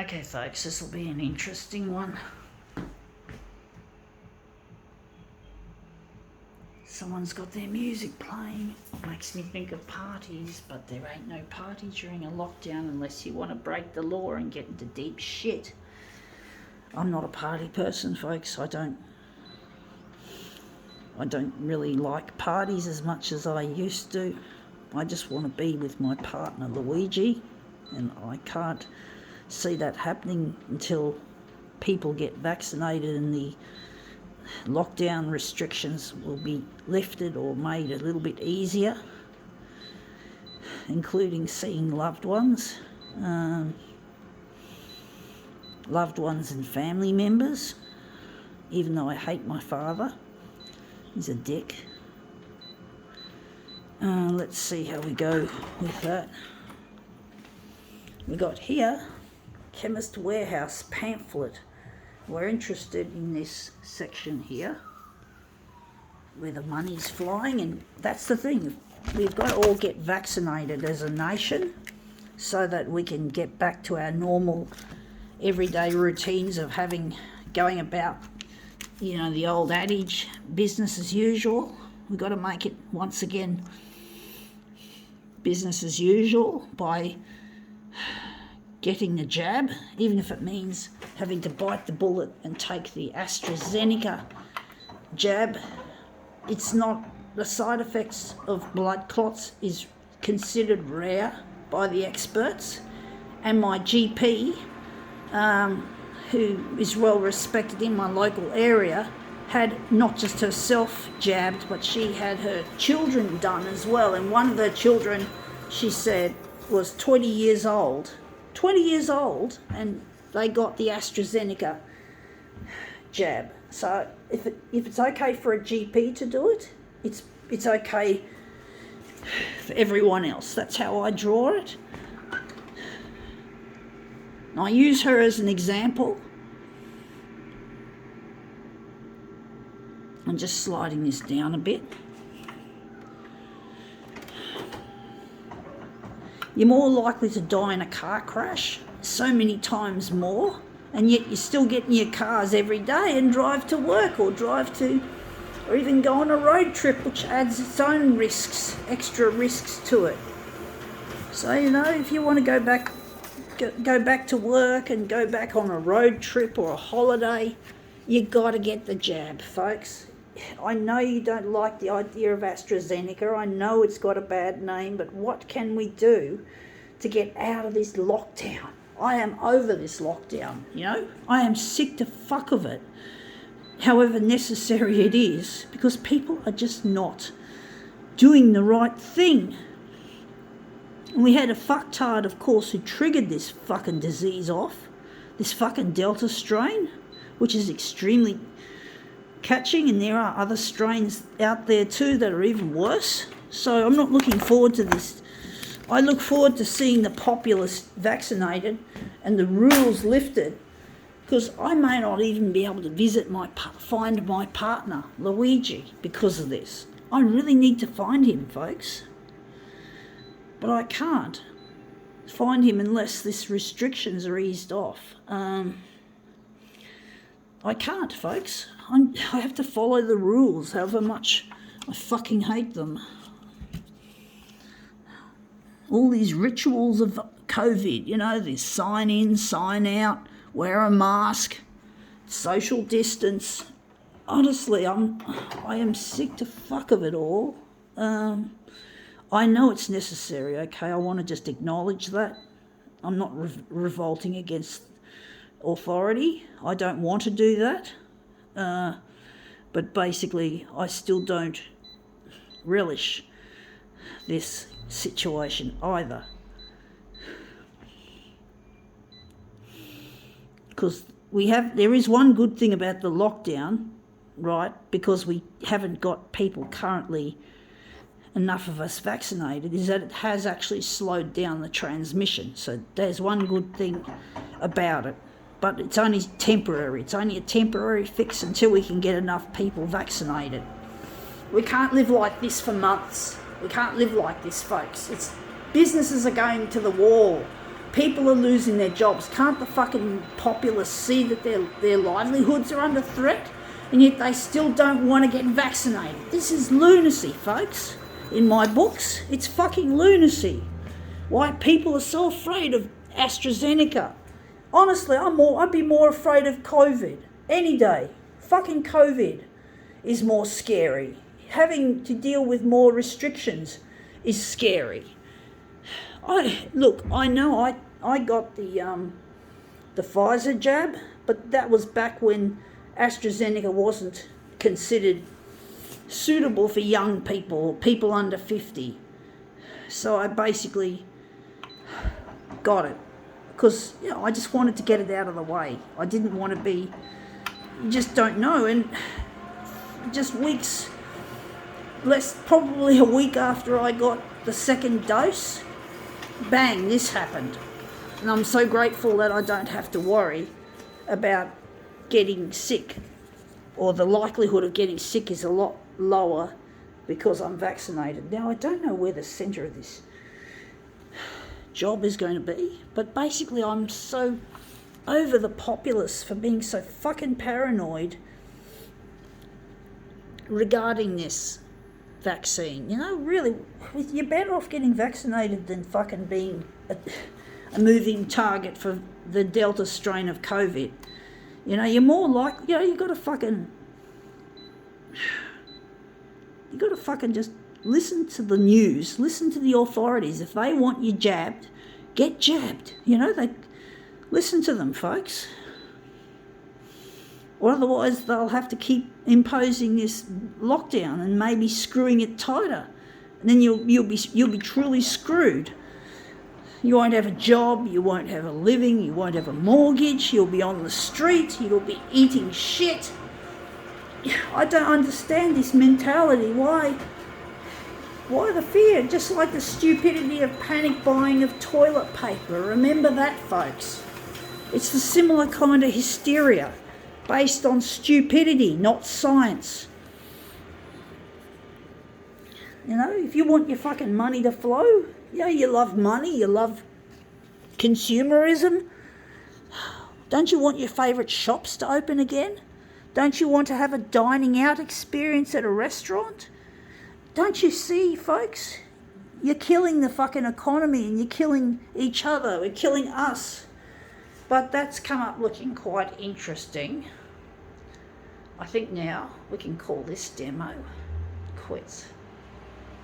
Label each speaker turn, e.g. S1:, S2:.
S1: Okay folks, this will be an interesting one. Someone's got their music playing. Makes me think of parties, but there ain't no party during a lockdown unless you want to break the law and get into deep shit. I'm not a party person, folks. I don't really like parties as much as I used to. I just want to be with my partner Luigi, and I can't see that happening until people get vaccinated and the lockdown restrictions will be lifted or made a little bit easier, including seeing loved ones and family members, even though I hate my father. He's a dick. Let's see how we go with that. We got here, Chemist Warehouse pamphlet. We're interested in this section here where the money's flying, and that's the thing. We've got to all get vaccinated as a nation so that we can get back to our normal everyday routines of going about, the old adage, business as usual. We've got to make it once again business as usual by getting the jab, even if it means having to bite the bullet and take the AstraZeneca jab. It's not, the side effects of blood clots is considered rare by the experts, and my GP, who is well respected in my local area, had not just herself jabbed, but she had her children done as well. And one of her children, she said, was 20 years old, and they got the AstraZeneca jab. So if it's okay for a GP to do it, it's okay for everyone else. That's how I draw it. I use her as an example. I'm just sliding this down a bit. You're more likely to die in a car crash, so many times more, and yet you still get in your cars every day and drive to work or even go on a road trip, which adds its own risks, extra risks to it. So, if you want to go back to work and go back on a road trip or a holiday, you got to get the jab, folks. I know you don't like the idea of AstraZeneca. I know it's got a bad name, but what can we do to get out of this lockdown? I am over this lockdown, I am sick to fuck of it, however necessary it is, because people are just not doing the right thing. And we had a fucktard, of course, who triggered this fucking disease off, this fucking Delta strain, which is extremely catching, and there are other strains out there too that are even worse. So I'm not looking forward to this. I look forward to seeing the populace vaccinated and the rules lifted, because I may not even be able to find my partner Luigi because of this. I really need to find him, folks, but I can't find him unless these restrictions are eased off. I can't, folks. I have to follow the rules, however much I fucking hate them. All these rituals of COVID, this sign in, sign out, wear a mask, social distance. Honestly, I am sick to fuck of it all. I know it's necessary, okay? I want to just acknowledge that. I'm not revolting against authority. I don't want to do that. But basically, I still don't relish this situation either. Because there is one good thing about the lockdown, right? Because we haven't got people currently, enough of us vaccinated, is that it has actually slowed down the transmission. So there's one good thing about it. But it's only temporary. It's only a temporary fix until we can get enough people vaccinated. We can't live like this for months. We can't live like this, folks. Businesses are going to the wall. People are losing their jobs. Can't the fucking populace see that their livelihoods are under threat? And yet they still don't want to get vaccinated. This is lunacy, folks. In my books, it's fucking lunacy. Why people are so afraid of AstraZeneca. Honestly, I'd be more afraid of COVID any day. Fucking COVID is more scary. Having to deal with more restrictions is scary. I know I got the Pfizer jab, but that was back when AstraZeneca wasn't considered suitable for young people or people under 50. So I basically got it because I just wanted to get it out of the way. I didn't want to be, you just don't know. And just probably a week after I got the second dose, bang, this happened. And I'm so grateful that I don't have to worry about getting sick, or the likelihood of getting sick is a lot lower because I'm vaccinated. Now, I don't know where the centre of this job is going to be, but basically I'm so over the populace for being so fucking paranoid regarding this vaccine. Really, you're better off getting vaccinated than fucking being a moving target for the Delta strain of COVID. You're more like, you got to fucking just listen to the news, listen to the authorities. If they want you jabbed, get jabbed. They listen to them, folks. Or otherwise they'll have to keep imposing this lockdown and maybe screwing it tighter. And then you'll be truly screwed. You won't have a job, you won't have a living, you won't have a mortgage, you'll be on the street, you'll be eating shit. I don't understand this mentality. Why the fear? Just like the stupidity of panic buying of toilet paper. Remember that, folks. It's the similar kind of hysteria based on stupidity, not science. If you want your fucking money to flow, you love money, you love consumerism. Don't you want your favourite shops to open again? Don't you want to have a dining out experience at a restaurant? Don't you see, folks? You're killing the fucking economy and you're killing each other. We're killing us. But that's come up looking quite interesting. I think now we can call this demo quits.